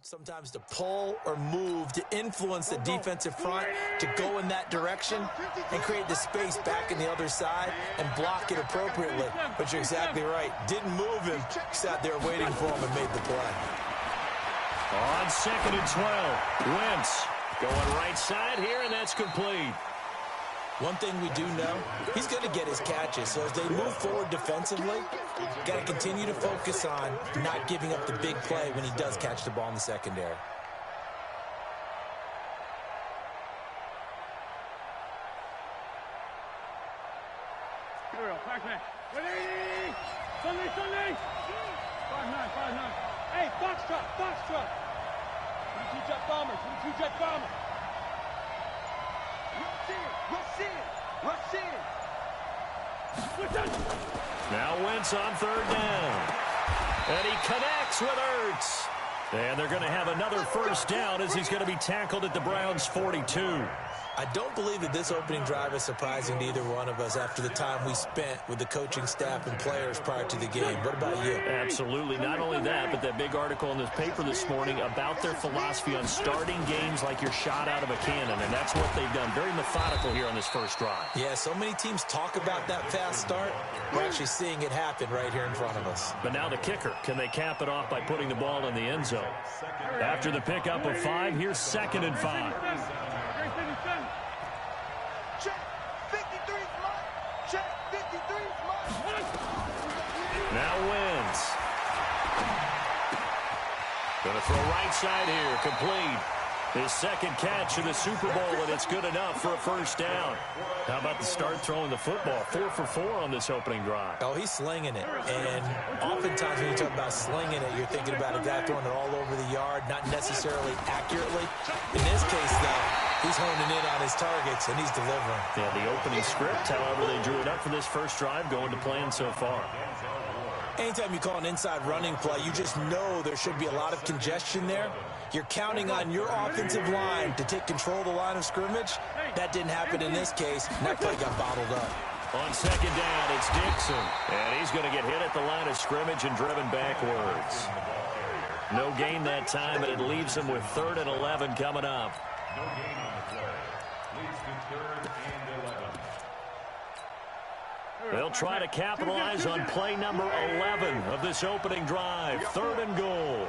Sometimes to pull or move to influence the defensive front to go in that direction and create the space back in the other side and block it appropriately. But you're exactly right. Didn't move him. Sat there waiting for him and made the play. On 2nd and 12, Wentz going right side here, and that's complete. One thing we do know, he's going to get his catches. So as they move forward defensively, got to continue to focus on not giving up the big play when he does catch the ball in the secondary. Sunday! 5-9. Hey, box truck. Two-jet bombers. Rush in. Now Wentz on 3rd down. And he connects with Ertz. And they're going to have another 1st down as he's going to be tackled at the Browns' 42. I don't believe that this opening drive is surprising to either one of us after the time we spent with the coaching staff and players prior to the game. What about you? Absolutely. Not only that, but that big article in this paper this morning about their philosophy on starting games like you're shot out of a cannon, and that's what they've done. Very methodical here on this first drive. Yeah, so many teams talk about that fast start. We're actually seeing it happen right here in front of us. But now the kicker. Can they cap it off by putting the ball in the end zone? After the pickup of 5, here's 2nd and 5. Now Wentz. Going to throw right side here, complete. His 2nd catch of the Super Bowl, and it's good enough for a 1st down. How about the start throwing the football? 4 for 4 on this opening drive. Oh, he's slinging it. And oftentimes when you talk about slinging it, you're thinking about a guy throwing it all over the yard, not necessarily accurately. In this case, though, he's honing in on his targets, and he's delivering. Yeah, the opening script, however, they drew it up for this first drive, going to plan so far. Anytime you call an inside running play, you just know there should be a lot of congestion there. You're counting on your offensive line to take control of the line of scrimmage. That didn't happen in this case, and that play got bottled up. On 2nd down, it's Dixon. And he's going to get hit at the line of scrimmage and driven backwards. No gain that time, and it leaves him with 3rd and 11 coming up. No gain on the play. Leads to 3rd and 11. They'll try to capitalize on play number 11 of this opening drive. 3rd and goal.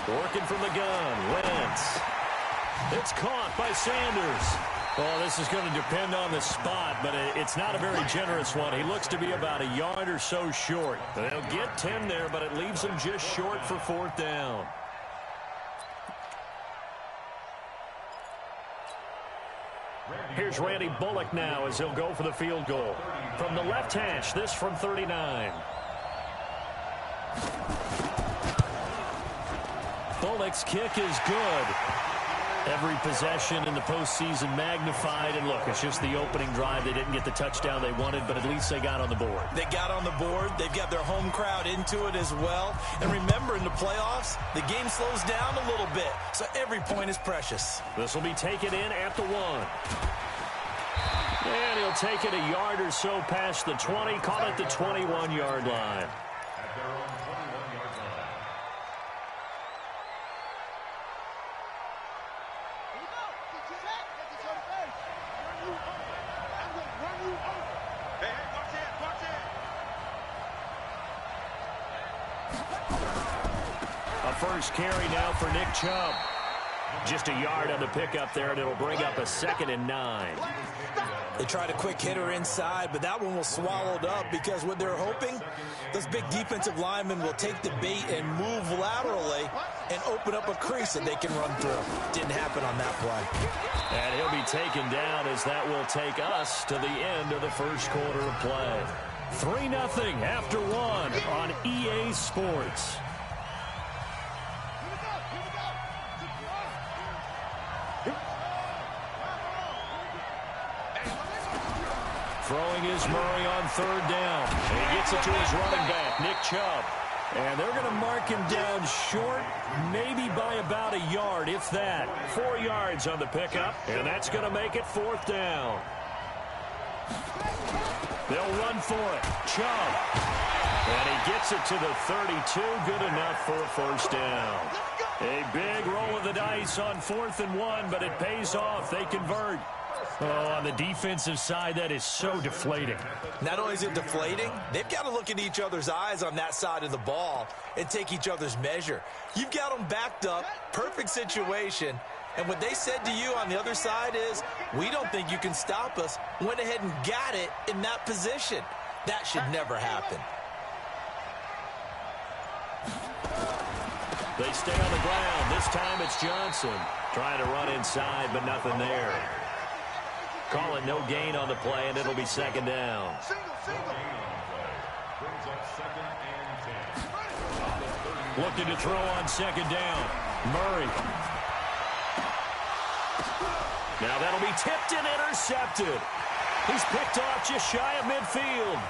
Working from the gun, Wentz. It's caught by Sanders. Well, this is going to depend on the spot, but it's not a very generous one. He looks to be about a yard or so short. They'll get 10 there, but it leaves him just short for 4th down. Here's Randy Bullock now as he'll go for the field goal. From the left hash, this from 39. Bullock's kick is good. Every possession in the postseason magnified. And look, it's just the opening drive. They didn't get the touchdown they wanted, but at least they got on the board. They got on the board. They've got their home crowd into it as well. And remember, in the playoffs, the game slows down a little bit. So every point is precious. This will be taken in at the 1. And he'll take it a yard or so past the 20. Call it the 21-yard line. At their own 21-yard line. A first carry now for Nick Chubb. Just a yard on the pickup there, and it'll bring up a 2nd and 9. They tried a quick hitter inside, but that one was swallowed up because what they're hoping, those big defensive linemen will take the bait and move laterally and open up a crease that they can run through. Didn't happen on that play. And he'll be taken down as that will take us to the end of the first quarter of play. 3-0 after 1 on EA Sports. Throwing is Murray on 3rd down. And he gets it to his running back, Nick Chubb. And they're going to mark him down short, maybe by about a yard, if that. 4 yards on the pickup, and that's going to make it 4th down. They'll run for it. Chubb. And he gets it to the 32. Good enough for a first down. A big roll of the dice on 4th and 1, but it pays off. They convert. Oh, on the defensive side, that is so deflating. Not only is it deflating, they've got to look in each other's eyes on that side of the ball and take each other's measure. You've got them backed up, perfect situation, and what they said to you on the other side is, we don't think you can stop us. Went ahead and got it in that position. That should never happen. They stay on the ground. This time it's Johnson trying to run inside, but nothing there. Call it no gain on the play, and it'll be second down. Looking to throw on second down. Murray. Now that'll be tipped and intercepted. He's picked off just shy of midfield.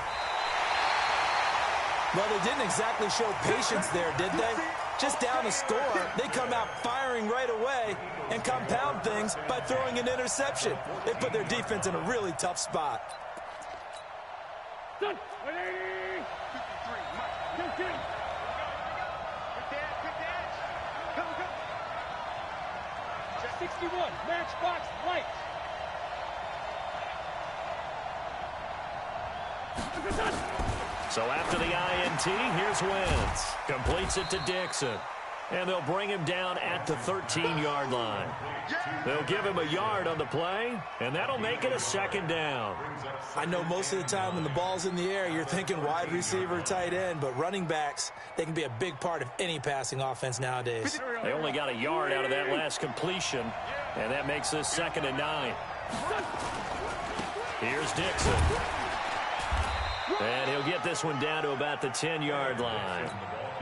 Well, they didn't exactly show patience there, did they? Just down a score, they come out firing right away and compound things by throwing an interception. They put their defense in a really tough spot. Done. 61, matchbox light. So after the INT, here's Wentz. Completes it to Dixon. And they'll bring him down at the 13-yard line. They'll give him a yard on the play, and that'll make it a second down. I know most of the time when the ball's in the air, you're thinking wide receiver, tight end, but running backs, they can be a big part of any passing offense nowadays. They only got a yard out of that last completion, and that makes this 2nd and 9. Here's Dixon. And he'll get this one down to about the 10-yard line.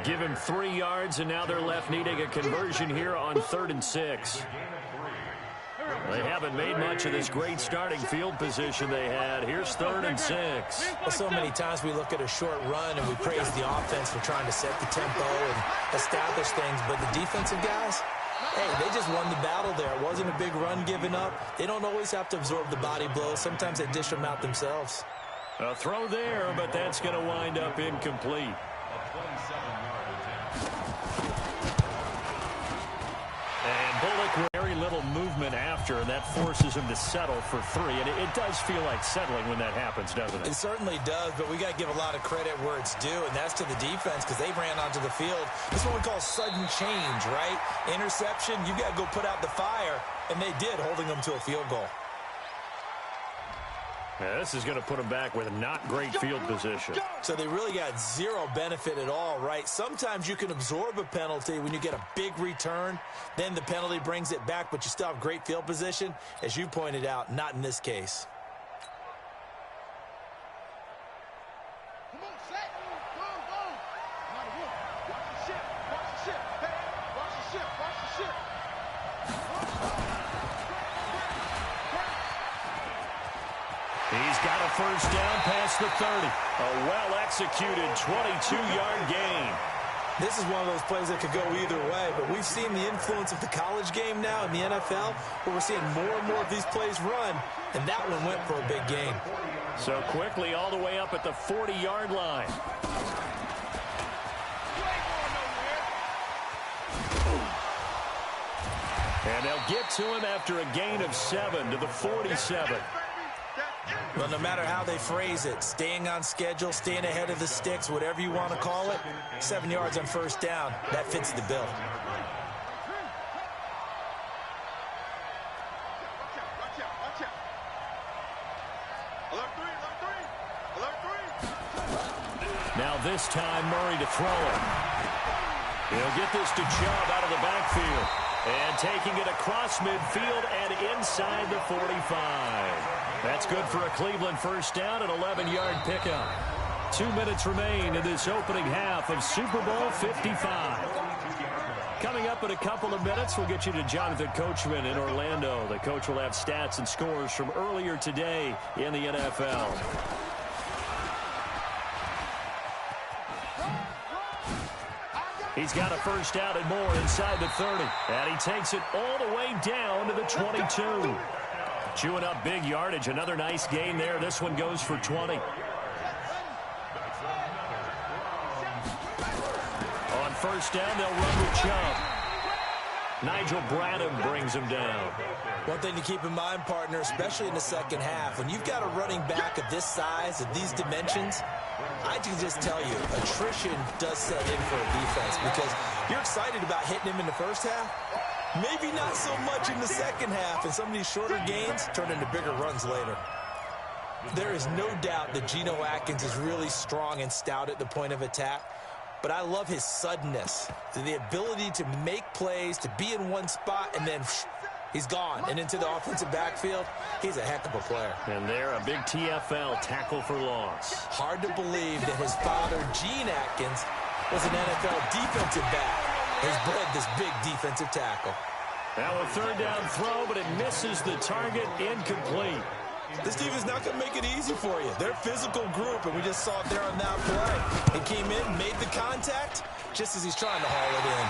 Give him 3 yards, and now they're left needing a conversion here on 3rd and 6. They haven't made much of this great starting field position they had. Here's 3rd and 6. Well, so many times we look at a short run and we praise the offense for trying to set the tempo and establish things, but the defensive guys, hey, they just won the battle there. It wasn't a big run given up. They don't always have to absorb the body blows. Sometimes they dish them out themselves. A throw there, but that's going to wind up incomplete. And Bullock with very little movement after, and that forces him to settle for 3. And it does feel like settling when that happens, doesn't it? It certainly does, but we got to give a lot of credit where it's due, and that's to the defense because they ran onto the field. This is what we call sudden change, right? Interception, you got to go put out the fire, and they did, holding them to a field goal. Yeah, this is going to put them back with not great field position. So they really got zero benefit at all, right? Sometimes you can absorb a penalty when you get a big return. Then the penalty brings it back, but you still have great field position. As you pointed out, not in this case. Come on, set. Go, go. Watch the ship. Watch the ship. Hey, watch the ship. Watch the ship. He's got a first down past the 30. A well-executed 22-yard gain. This is one of those plays that could go either way, but we've seen the influence of the college game now in the NFL, where we're seeing more and more of these plays run, and that one went for a big gain. So quickly all the way up at the 40-yard line. And they'll get to him after a gain of 7 to the 47. Well, no matter how they phrase it, staying on schedule, staying ahead of the sticks, whatever you want to call it, 7 yards on first down, that fits the bill. Now this time, Murray to throw it. He'll get this to Chubb out of the backfield. And taking it across midfield and inside the 45. That's good for a Cleveland first down, an 11-yard pickup. 2 minutes remain in this opening half of Super Bowl 55. Coming up in a couple of minutes, we'll get you to Jonathan Coachman in Orlando. The coach will have stats and scores from earlier today in the NFL. He's got a first down and more inside the 30. And he takes it all the way down to the 22. Chewing up big yardage. Another nice gain there. This one goes for 20. On first down, they'll run with Chubb. Nigel Bradham brings him down. One thing to keep in mind, partner, especially in the second half, when you've got a running back of this size, of these dimensions, I can just tell you, attrition does set in for a defense because you're excited about hitting him in the first half. Maybe not so much in the second half, and some of these shorter gains turn into bigger runs later. There is no doubt that Geno Atkins is really strong and stout at the point of attack, but I love his suddenness, the ability to make plays, to be in one spot, and then he's gone. And into the offensive backfield, he's a heck of a player. And there, a big TFL, tackle for loss. Hard to believe that his father, Gene Atkins, was an NFL defensive back. He's bred this big defensive tackle. Now a third down throw, but it misses the target, incomplete. This team is not going to make it easy for you. They're a physical group, and we just saw it there on that play. He came in, made the contact, just as he's trying to haul it in.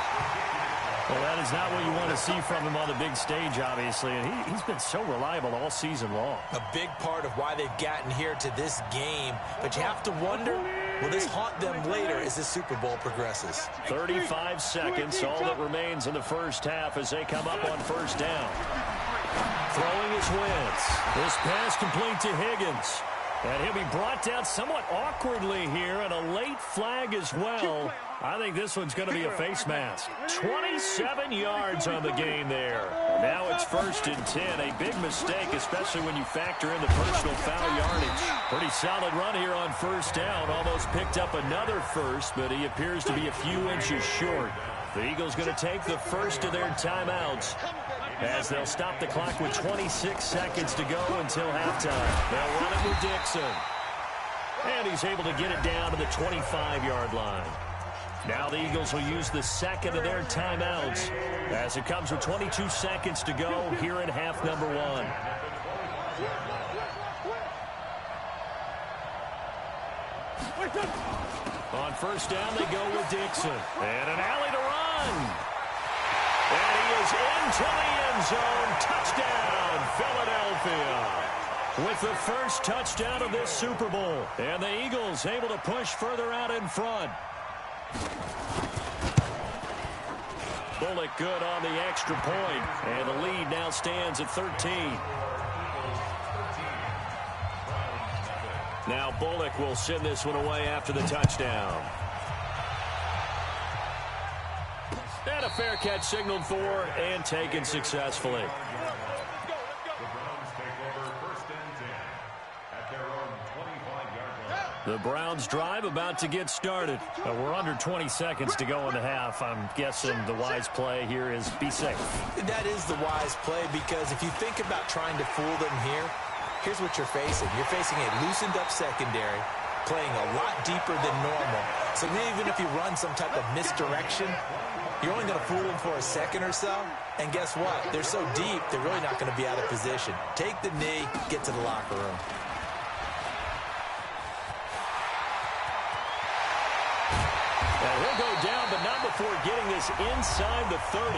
Well, that is not what you want to see from him on the big stage, obviously, and he's been so reliable all season long. A big part of why they've gotten here to this game, but you have to wonder, will this haunt them later as this Super Bowl progresses? 35 seconds, all that remains in the first half as they come up on first down. Throwing is Wentz. This pass complete to Higgins. And he'll be brought down somewhat awkwardly here, and a late flag as well. I think this one's going to be a face mask. 27 yards on the gain there. Now it's 1st and 10. A big mistake, especially when you factor in the personal foul yardage. Pretty solid run here on first down. Almost picked up another first, but he appears to be a few inches short. The Eagles going to take the first of their timeouts, as they'll stop the clock with 26 seconds to go until halftime. They'll run it with Dixon. And he's able to get it down to the 25-yard line. Now the Eagles will use the second of their timeouts as it comes with 22 seconds to go here in half number 1. On first down, they go with Dixon. And an alley to run. And he is into the end zone. Touchdown, Philadelphia. With the first touchdown of this Super Bowl. And the Eagles able to push further out in front. Bullock good on the extra point. And the lead now stands at 13. Now Bullock will send this one away after the touchdown. And a fair catch signaled for and taken successfully. The Browns drive about to get started. We're under 20 seconds to go in the half. I'm guessing the wise play here is be safe. That is the wise play, because if you think about trying to fool them here, here's what you're facing. You're facing a loosened up secondary, playing a lot deeper than normal. So even if you run some type of misdirection, you're only going to fool them for a second or so. And guess what? They're so deep, they're really not going to be out of position. Take the knee, get to the locker room. And he'll go down, but not before getting this inside the 30.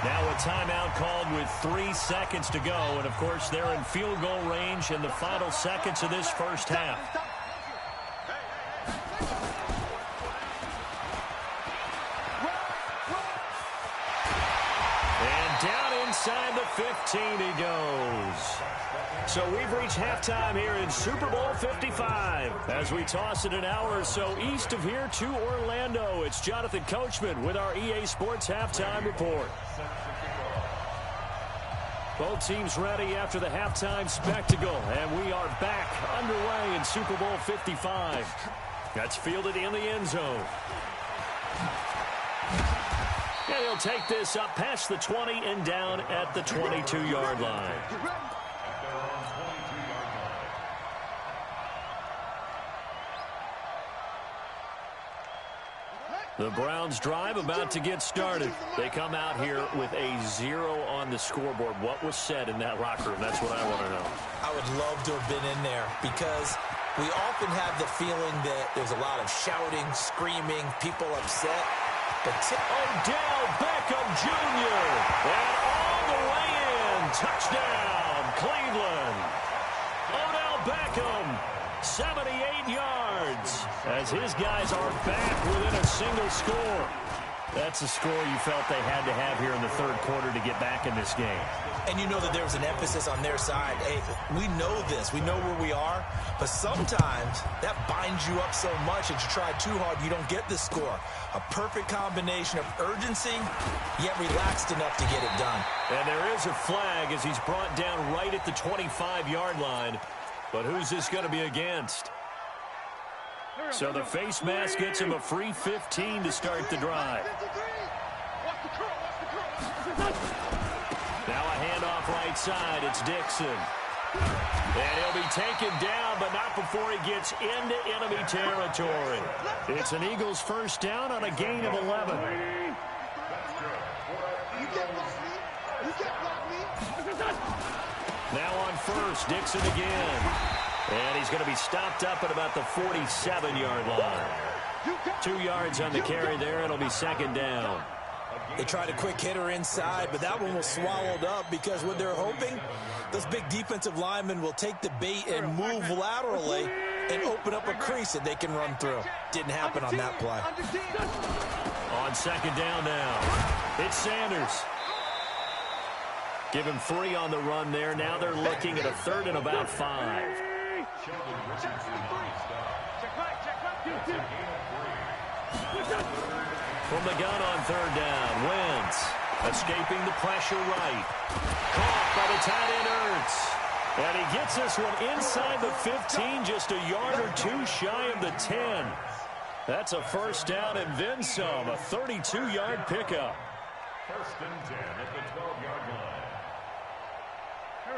Now a timeout called with 3 seconds to go. And, of course, they're in field goal range in the final seconds of this first half. And down inside the 15 he goes. So we've reached halftime here in Super Bowl 55. As we toss it an hour or so east of here to Orlando, it's Jonathan Coachman with our EA Sports Halftime Report. Both teams ready after the halftime spectacle, and we are back underway in Super Bowl 55. That's fielded in the end zone. And he'll take this up past the 20 and down at the 22-yard line. The Browns drive about to get started. They come out here with a 0 on the scoreboard. What was said in that locker room? That's what I want to know. I would love to have been in there, because we often have the feeling that there's a lot of shouting, screaming, people upset. But Odell Beckham Jr. and all the way in. Touchdown, Cleveland. Odell Beckham, 78 yards, as his guys are back within a single score. That's a score you felt they had to have here in the third quarter to get back in this game. And you know that there was an emphasis on their side. Hey, we know this. We know where we are. But sometimes that binds you up so much that you try too hard, you don't get the score. A perfect combination of urgency, yet relaxed enough to get it done. And there is a flag as he's brought down right at the 25-yard line. But who's this going to be against? So the face mask gets him a free 15 to start the drive. Now a handoff right side. It's Dixon. And he'll be taken down, but not before he gets into enemy territory. It's an Eagles first down on a gain of 11. Now on first, Dixon again. And he's going to be stopped up at about the 47-yard line. 2 yards on the carry there. It'll be second down. They tried a quick hitter inside, but that one was swallowed up because what they're hoping, those big defensive linemen will take the bait and move laterally and open up a crease that they can run through. Didn't happen on that play. On second down now, it's Sanders. Give him 3 on the run there. Now they're looking at a third and about 5. From the gun on third down, Wentz escaping the pressure right. Caught by the tight end Ertz. And he gets this one inside the 15, just a yard or 2 shy of the 10. That's a first down and then some, a 32-yard pickup. First and 10 at the 12-yard line.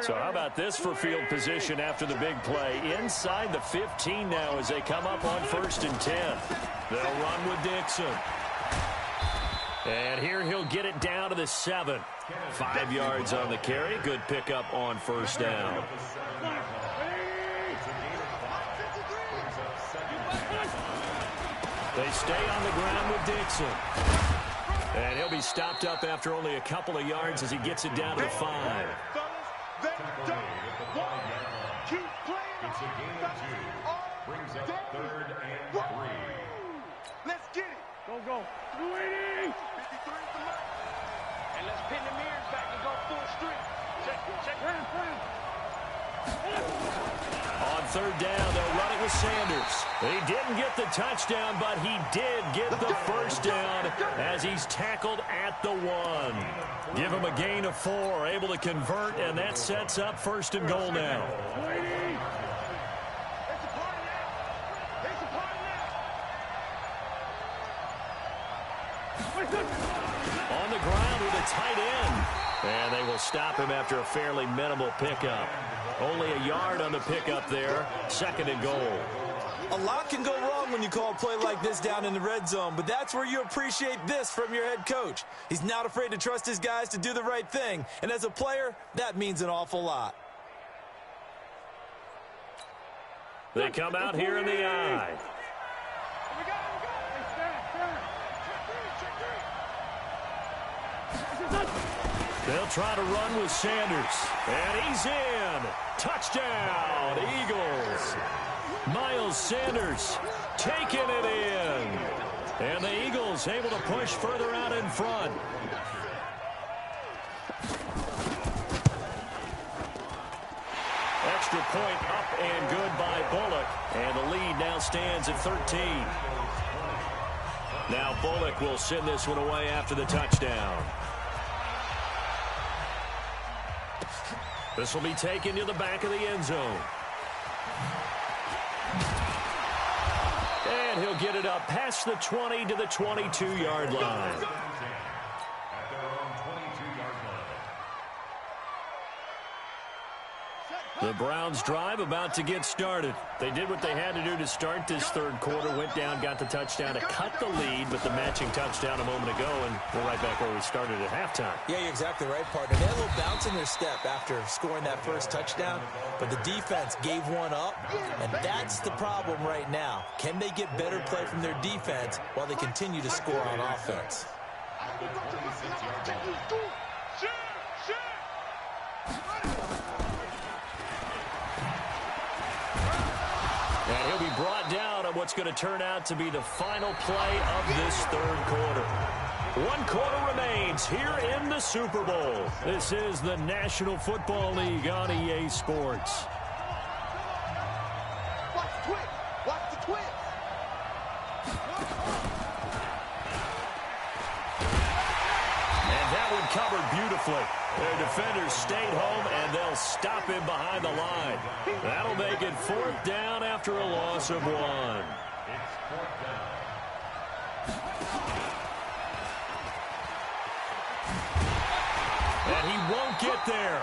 So how about this for field position after the big play? Inside the 15 now as they come up on first and 10. They'll run with Dixon. And here he'll get it down to the 7. 5 yards on the carry. Good pickup on first down. They stay on the ground with Dixon. And he'll be stopped up after only a couple of yards as he gets it down to the 5. Keep playing. It's a gain of 2. Brings up third and 3. Let's get it. Go. 280. 53 for Mike. And let's pin the mirrors back and go full street. Check. On third down, they'll run it with Sanders. He didn't get the touchdown, but he did get the first down as he's tackled at the 1. Give him a gain of 4, able to convert, and that sets up first and goal now. On the ground with a tight end. And they will stop him after a fairly minimal pickup. Only a yard on the pickup there. Second and goal. A lot can go wrong when you call a play like this down in the red zone, but that's where you appreciate this from your head coach. He's not afraid to trust his guys to do the right thing, and as a player, that means an awful lot. They come out here in the eye. They'll try to run with Sanders. And he's in. Touchdown, Eagles. Miles Sanders taking it in. And the Eagles able to push further out in front. Extra point up and good by Bullock. And the lead now stands at 13. Now Bullock will send this one away after the touchdown. This will be taken to the back of the end zone. And he'll get it up past the 20 to the 22-yard line. At their own 22-yard line. The Browns drive about to get started. They did what they had to do to start this third quarter. Went down, got the touchdown to cut the lead, but the matching touchdown a moment ago, and we're right back where we started at halftime. Yeah, you're exactly right, partner. They had a little bounce in their step after scoring that first touchdown, but the defense gave one up, and that's the problem right now. Can they get better play from their defense while they continue to score on offense? At the 26-yard line. And he'll be brought down on what's going to turn out to be the final play of this third quarter. 1 quarter remains here in the Super Bowl. This is the National Football League on EA Sports. Watch the twist. Watch the twist. And that one covered beautifully. Their defenders stayed home, and they'll stop him behind the line. That'll make it 4th down after a loss of 1. It's 4th down. And he won't get there.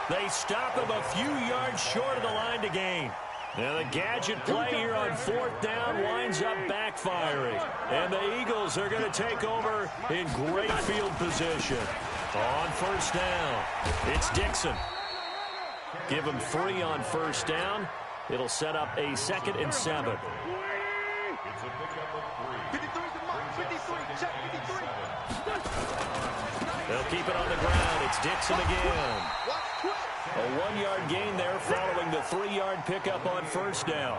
They stop him a few yards short of the line to gain. Now the gadget play here on 4th down winds up backfiring. And the Eagles are going to take over in great field position. On 1st down, it's Dixon. Give him 3 on 1st down. It'll set up a 2nd and 7. It's a pickup of 3. 53's the mark. 53. Check 53. They'll keep it on the ground. It's Dixon again. Watch twist. A 1-yard gain there following the 3-yard pickup on 1st down.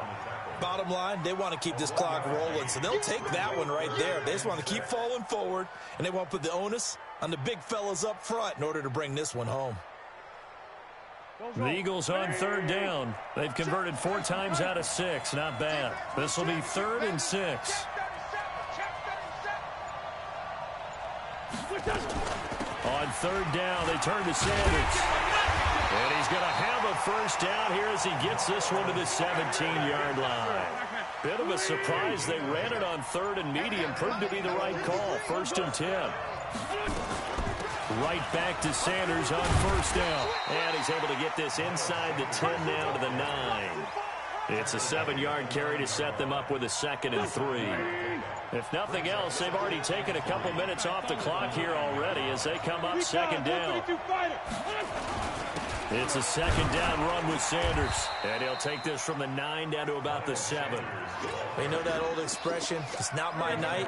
Bottom line, they want to keep this clock rolling, so they'll take that one right there. They just want to keep falling forward, and they want to put the onus on the big fellas up front in order to bring this one home. The Eagles on 3rd down. They've converted 4 times out of 6. Not bad. This will be 3rd and 6. On 3rd down, they turn to Sanders. And he's going to have a 1st down here as he gets this one to the 17-yard line. Bit of a surprise. They ran it on 3rd and medium. Proved to be the right call. 1st and 10. Right back to Sanders on 1st down. And he's able to get this inside the 10 now to the 9. It's a 7-yard carry to set them up with a 2nd and 3. If nothing else, they've already taken a couple minutes off the clock here already as they come up 2nd down. It's a 2nd down run with Sanders. And he'll take this from the 9 down to about the 7. You know that old expression, it's not my night?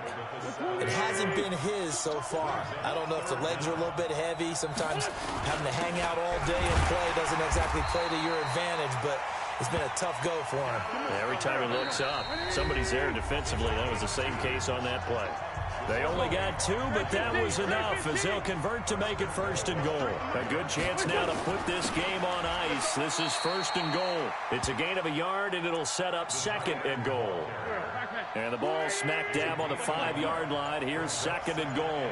It hasn't been his so far. I don't know if the legs are a little bit heavy. Sometimes having to hang out all day and play doesn't exactly play to your advantage, but it's been a tough go for him. Every time he looks up, somebody's there defensively. That was the same case on that play. They only got 2, but that was enough as they'll convert to make it 1st and goal. A good chance now to put this game on ice. This is 1st and goal. It's a gain of a yard, and it'll set up 2nd and goal. And the ball smack dab on the 5-yard line. Here's 2nd and goal.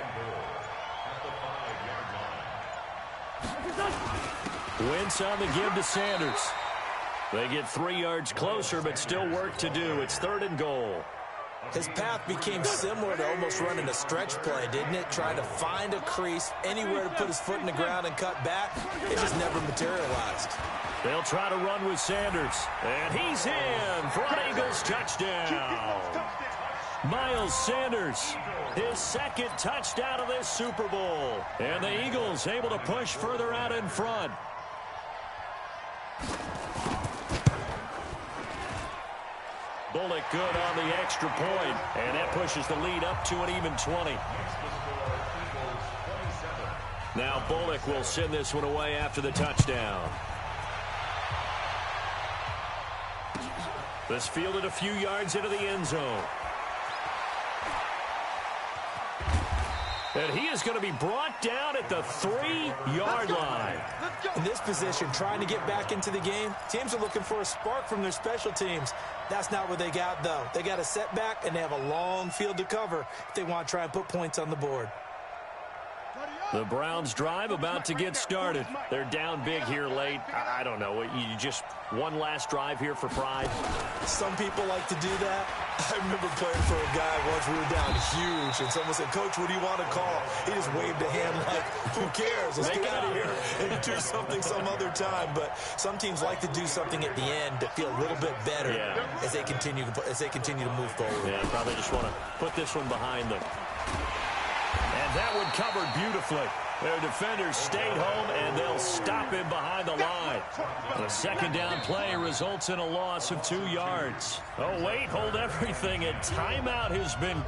Wentz on the give to Sanders. They get 3 yards closer, but still work to do. It's 3rd and goal. His path became similar to almost running a stretch play, didn't it? Trying to find a crease, anywhere to put his foot in the ground and cut back. It just never materialized. They'll try to run with Sanders. And he's in for an Eagles touchdown. Miles Sanders, his 2nd touchdown of this Super Bowl. And the Eagles able to push further out in front. Bullock good on the extra point, and that pushes the lead up to an even 20. Now Bullock will send this one away after the touchdown. This fielded a few yards into the end zone. And he is going to be brought down at the 3-yard line. In this position, trying to get back into the game, teams are looking for a spark from their special teams. That's not what they got, though. They got a setback, and they have a long field to cover if they want to try and put points on the board. The Browns drive about to get started. They're down big here late. I don't know. You just one last drive here for pride? Some people like to do that. I remember playing for a guy once. We were down huge, and someone said, "Coach, what do you want to call?" He just waved a hand like, "Who cares? Let's get out of here and do something some other time." But some teams like to do something at the end to feel a little bit better as they continue to move forward. Yeah, probably just want to put this one behind them. And that one covered beautifully. Their defenders stayed home, and they'll stop him behind the line. The 2nd down play results in a loss of 2 yards. Oh, wait, hold everything. A timeout has been